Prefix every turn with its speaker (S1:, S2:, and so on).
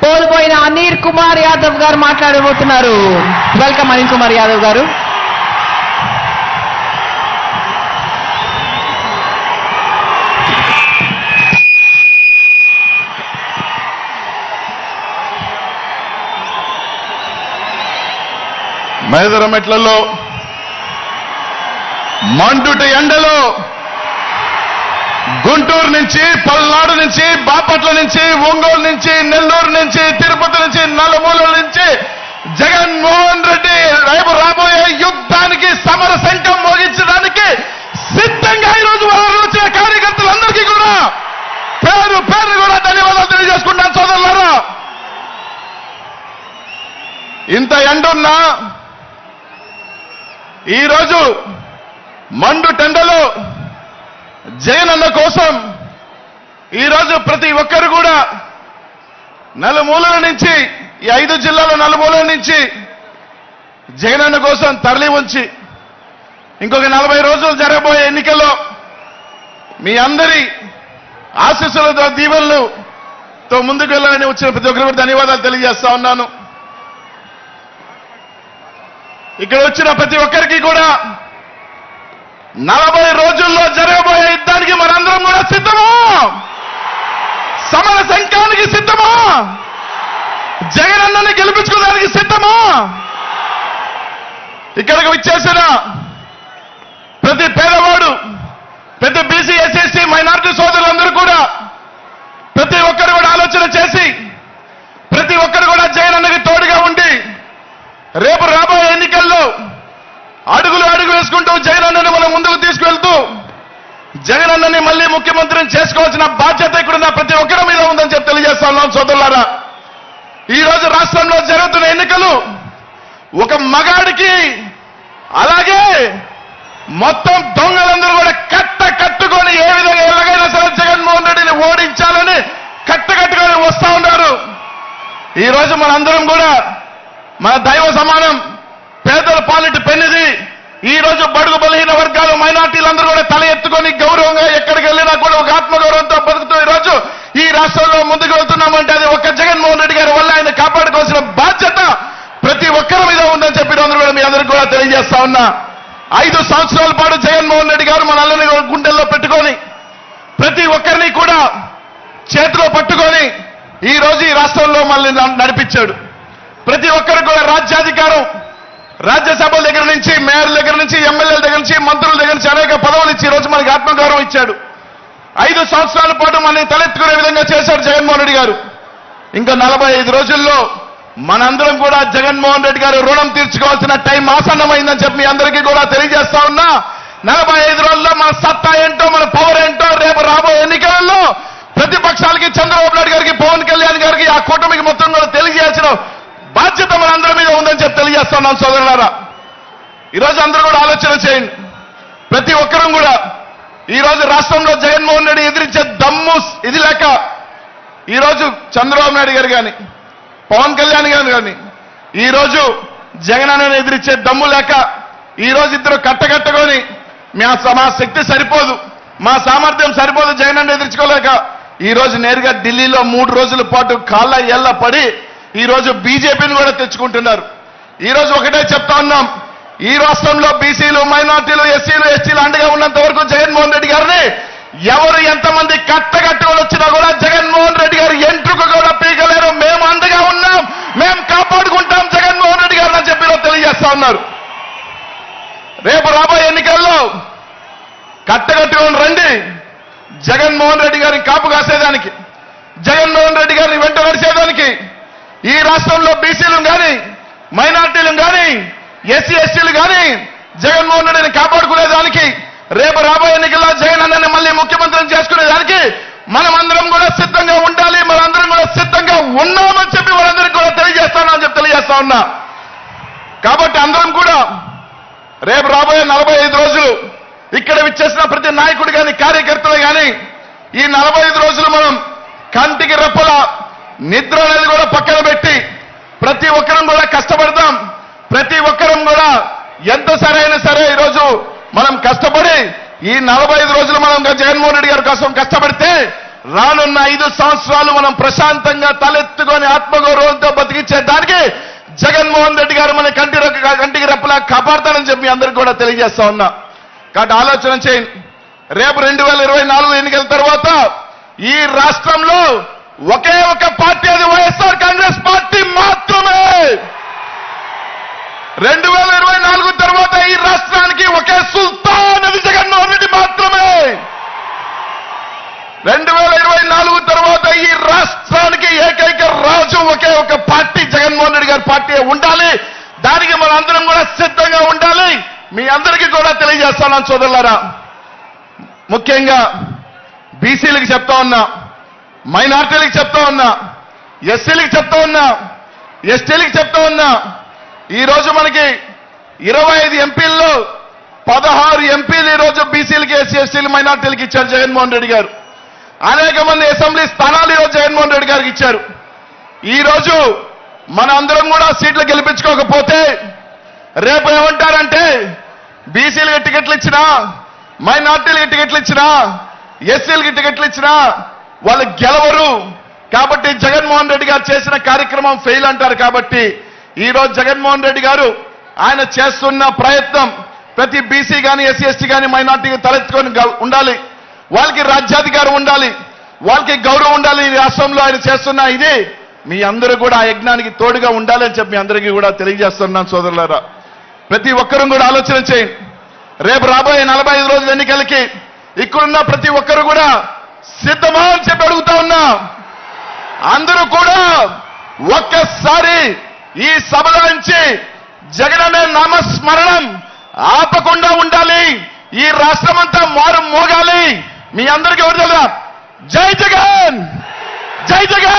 S1: కోల్పోయిన అనిల్ కుమార్ యాదవ్ గారు మాట్లాడబోతున్నారు. వెల్కమ్ అనిల్ కుమార్ యాదవ్ గారు.
S2: మైదర మెట్లలో మండుటి ఎండలో గుంటూరు నుంచి, పల్నాడు నుంచి, బాపట్ల నుంచి, ఒంగోలు నుంచి, నెల్లూరు నుంచి, తిరుపతి నుంచి, నలుమూలల నుంచి జగన్మోహన్ రెడ్డి రేపు రాబోయే యుద్ధానికి సమర శంఖం మోగించడానికి సిద్ధంగా ఈరోజు వారు వచ్చిన కార్యకర్తలందరికీ కూడా పేరు పేరు కూడా ధన్యవాదాలు తెలియజేసుకుంటాను సోదరులారా. ఇంత ఎండున్నా ఈరోజు మండు టెండలో జగనన్న కోసం ఈరోజు ప్రతి ఒక్కరు కూడా నలుమూలల నుంచి, ఈ 5 జిల్లాల నలుమూలల నుంచి జగనన్న కోసం తరలి ఉంచి ఇంకొక 40 రోజులు జరగబోయే ఎన్నికల్లో మీ అందరి ఆశీస్సులతో, దీవెనలతో ముందుకు వెళ్ళాలని వచ్చిన ప్రతి ఒక్కరికి ధన్యవాదాలు తెలియజేస్తా ఉన్నాను. ఇక్కడ వచ్చిన ప్రతి ఒక్కరికి కూడా 40 రోజుల్లో జరగబోయే యుద్ధానికి మనందరం కూడా సిద్ధమా? సమర శంఖానికి సిద్ధమా? జగనన్నని గెలిపించుకోవడానికి సిద్ధమా? ఇక్కడికి వచ్చేసిన ప్రతి పేదవాడు, ప్రతి బీసీ, ఎస్సీ, మైనారిటీ సోదరులందరూ కూడా ప్రతి ఒక్కరు కూడా ఆలోచన చేసి ప్రతి ఒక్కరు కూడా జగనన్నకి తోడుగా ఉండి రేపు రాబోయే ఎన్నికల్లో అడుగులు వేసుకుంటూ జగనన్నని మనం ముందుకు తీసుకువెళ్తూ జగనన్నని మళ్ళీ ముఖ్యమంత్రిని చేసుకోవాల్సిన బాధ్యత ఇక్కడున్న ప్రతి ఒక్కరి మీద ఉందని చెప్పి తెలియజేస్తా ఉన్నాం సోదరులారా. ఈ రోజు రాష్ట్రంలో జరుగుతున్న ఎన్నికలు ఒక మగాడికి, అలాగే మొత్తం దొంగలందరూ కూడా కట్టుకొని ఏ విధంగా ఎలాగైనా సరే జగన్మోహన్ రెడ్డిని ఓడించాలని కట్టుకొని వస్తా ఉన్నారు. ఈ రోజు మనందరం కూడా మన దైవ సమానం, పేదల పాలిటి పెన్నిది, ఈ రోజు బడుగు బలహీన వర్గాలు, మైనార్టీలందరూ కూడా తల ఎత్తుకొని గౌరవంగా ఎక్కడికి వెళ్ళినా కూడా ఒక ఆత్మగౌరవంతో బతుకుతూ ఈ రోజు ఈ రాష్ట్రంలో ముందుకు వెళ్తున్నామంటే అది ఒక్క జగన్మోహన్ రెడ్డి గారి వల్ల ఆయన కాపాడుకోవాల్సిన బాధ్యత ప్రతి ఒక్కరి మీద ఉందని చెప్పి అందరూ కూడా మీ అందరికీ కూడా తెలియజేస్తా ఉన్నా. 5 సంవత్సరాల పాటు జగన్మోహన్ రెడ్డి గారు మన అల్లని గుండెల్లో పెట్టుకొని ప్రతి ఒక్కరిని కూడా చేతిలో పట్టుకొని ఈ రోజు ఈ రాష్ట్రంలో మళ్ళీ నడిపించాడు. ప్రతి ఒక్కరు కూడా రాజ్యాధికారం, రాజ్యసభ దగ్గర నుంచి, మేయర్ దగ్గర నుంచి, ఎమ్మెల్యేల దగ్గర నుంచి, మంత్రుల దగ్గర నుంచి అనేక పదవులు ఇచ్చి ఈ రోజు మనకి ఆత్మగౌరవం ఇచ్చాడు. 5 సంవత్సరాల పాటు మనల్ని తలెత్తుకునే విధంగా చేశాడు జగన్మోహన్ రెడ్డి గారు. ఇంకా 45 రోజుల్లో మనందరం కూడా జగన్మోహన్ రెడ్డి గారు రుణం తీర్చుకోవాల్సిన టైం ఆసన్నమైందని చెప్పి మీ అందరికీ కూడా తెలియజేస్తా ఉన్నా. 45 రోజుల్లో మన సత్తా ఏంటో, మన పవర్ ఏంటో రేపు రాబోయే ఎన్నికలలో ప్రతిపక్షాలకి, చంద్రబాబు నాయుడు గారికి, పవన్ కళ్యాణ్ గారికి, ఆ కూటమికి మొత్తం కూడా తెలియజేయాల్సిన బాధ్యత మనందరి మీద ఉందని చెప్పి తెలియజేస్తున్నాం సోదరులారా. ఈరోజు అందరూ కూడా ఆలోచన చేయండి. ప్రతి ఒక్కరూ కూడా ఈరోజు రాష్ట్రంలో జగన్మోహన్ రెడ్డి ఎదిరించే దమ్ము ఇది లేక ఈరోజు చంద్రబాబు నాయుడు గారు కానీ, పవన్ కళ్యాణ్ గారు కానీ ఈరోజు జగనన్నను ఎదిరించే దమ్ము లేక ఈరోజు ఇద్దరు కట్టగట్టుకొని మా శక్తి సరిపోదు, మా సామర్థ్యం సరిపోదు జగనన్న ఎదిరించుకోలేక ఈరోజు నేరుగా ఢిల్లీలో 3 రోజుల పాటు కాళ్ళ ఏళ్ల పడి ఈరోజు బీజేపీని కూడా తెచ్చుకుంటున్నారు. ఈరోజు ఒకటే చెప్తా ఉన్నాం, ఈ రాష్ట్రంలో బీసీలు, మైనార్టీలు, ఎస్సీలు, ఎస్టీలు అండగా ఉన్నంత వరకు జగన్మోహన్ రెడ్డి గారిని ఎవరు ఎంతమంది కట్టగట్టుకొని వచ్చినా కూడా జగన్మోహన్ రెడ్డి గారు ఎంట్రుక కూడా పీకలేరు. మేము అండగా ఉన్నాం, మేము కాపాడుకుంటాం జగన్మోహన్ రెడ్డి గారు అని చెప్పి తెలియజేస్తా ఉన్నారు. రేపు రాబోయే ఎన్నికల్లో కట్టగట్టుకొని రండి. జగన్మోహన్ రెడ్డి గారిని కాపు కాసేదానికి, జగన్మోహన్ రెడ్డి గారిని వెంట నడిచేదానికి ఈ రాష్ట్రంలో బీసీలు కానీ, మైనార్టీలు కానీ, ఎస్సీ ఎస్టీలు కానీ జగన్మోహన్ రెడ్డిని కాపాడుకునేదానికి, రేపు రాబోయే ఎన్నికల్లో జగన్ అన్నని మళ్ళీ ముఖ్యమంత్రిని చేసుకునేదానికి మనమందరం కూడా సిద్ధంగా ఉండాలి. మనందరం కూడా సిద్ధంగా ఉన్నామని చెప్పి వాళ్ళందరికీ కూడా తెలియజేస్తానని చెప్పి తెలియజేస్తా ఉన్నా. కాబట్టి అందరం కూడా రేపు రాబోయే 45 రోజులు ఇక్కడ విచ్చేసిన ప్రతి నాయకుడు కానీ, కార్యకర్తలు కానీ ఈ 45 రోజులు మనం కంటికి రెప్పల నిద్ర అనేది కూడా పక్కన పెట్టి ప్రతి ఒక్కరం కూడా కష్టపడతాం. ప్రతి ఒక్కరం కూడా ఎంత సరైన సరే ఈరోజు మనం కష్టపడి ఈ 45 రోజులు మనం జగన్మోహన్ రెడ్డి గారి కోసం కష్టపడితే రానున్న 5 సంవత్సరాలు మనం ప్రశాంతంగా తలెత్తుకొని ఆత్మగౌరవంతో బతికించే దానికి జగన్మోహన్ రెడ్డి గారు మన కంటికి రెప్పలా కాపాడతానని చెప్పి అందరికి కూడా తెలియజేస్తా ఉన్నా. కాబట్టి ఆలోచన చేయండి. రేపు 2024 ఎన్నికల తర్వాత ఈ రాష్ట్రంలో ఒకే ఒక పార్టీ, అది వైఎస్ఆర్ కాంగ్రెస్ పార్టీ మాత్రమే. 2024 తర్వాత ఈ రాష్ట్రానికి ఒకే సుల్తాన్, అది జగన్మోహన్ రెడ్డి మాత్రమే. 2024 తర్వాత ఈ రాష్ట్రానికి ఏకైక రాజు ఒకే ఒక పార్టీ, జగన్మోహన్ రెడ్డి గారి పార్టీ ఉండాలి. దానికి మనందరం కూడా సిద్ధంగా ఉండాలి. మీ అందరికీ కూడా తెలియజేస్తున్నాను సోదరులారా. ముఖ్యంగా బీసీలకు చెప్తా ఉన్నా, మైనార్టీలకు చెప్తా ఉన్నా, ఎస్సీలకు చెప్తా ఉన్నా, ఎస్టీలకు చెప్తా ఉన్నా. ఈ రోజు మనకి 25 ఎంపీల్లో 16 ఎంపీలు ఈ రోజు బీసీలకి, ఎస్సీ ఎస్టీలు, మైనార్టీలకు ఇచ్చారు జగన్మోహన్ రెడ్డి గారు. అనేక మంది అసెంబ్లీ స్థానాలు ఈరోజు జగన్మోహన్ రెడ్డి గారికి ఇచ్చారు. ఈ రోజు మన అందరం కూడా సీట్లు గెలిపించుకోకపోతే రేపు ఏమంటారంటే బీసీలకు టికెట్లు ఇచ్చినా, మైనార్టీలకు టికెట్లు ఇచ్చినా, ఎస్సీలకి టికెట్లు ఇచ్చినా వాళ్ళు గెలవరు. కాబట్టి జగన్మోహన్ రెడ్డి గారు చేసిన కార్యక్రమం ఫెయిల్ అంటారు. కాబట్టి ఈ రోజు జగన్మోహన్ రెడ్డి గారు ఆయన చేస్తున్న ప్రయత్నం ప్రతి బీసీ కానీ, ఎస్సీ ఎస్టీ కానీ, మైనార్టీకి తలెత్తుకొని ఉండాలి. వాళ్ళకి రాజ్యాధికారం ఉండాలి, వాళ్ళకి గౌరవం ఉండాలి. ఈ రాష్ట్రంలో ఆయన చేస్తున్న ఇది మీ అందరూ కూడా ఆ యజ్ఞానికి తోడుగా ఉండాలి అని చెప్పి మీ అందరికీ కూడా తెలియజేస్తున్నాను సోదరులారా. ప్రతి ఒక్కరూ కూడా ఆలోచన చేయండి. రేపు రాబోయే 45 రోజుల ఎన్నికలకి ఇక్కడున్న ప్రతి ఒక్కరు కూడా సిద్ధమా అని చెప్పి అడుగుతా ఉన్నా. అందరూ కూడా ఒక్కసారి ఈ సభలో నుంచి జగన్ అనే నామస్మరణం ఆపకుండా ఉండాలి. ఈ రాష్ట్రమంతా మారు మోగాలి. మీ అందరికీ ఎవరు తెలుసా? జై జగన్, జై జగన్.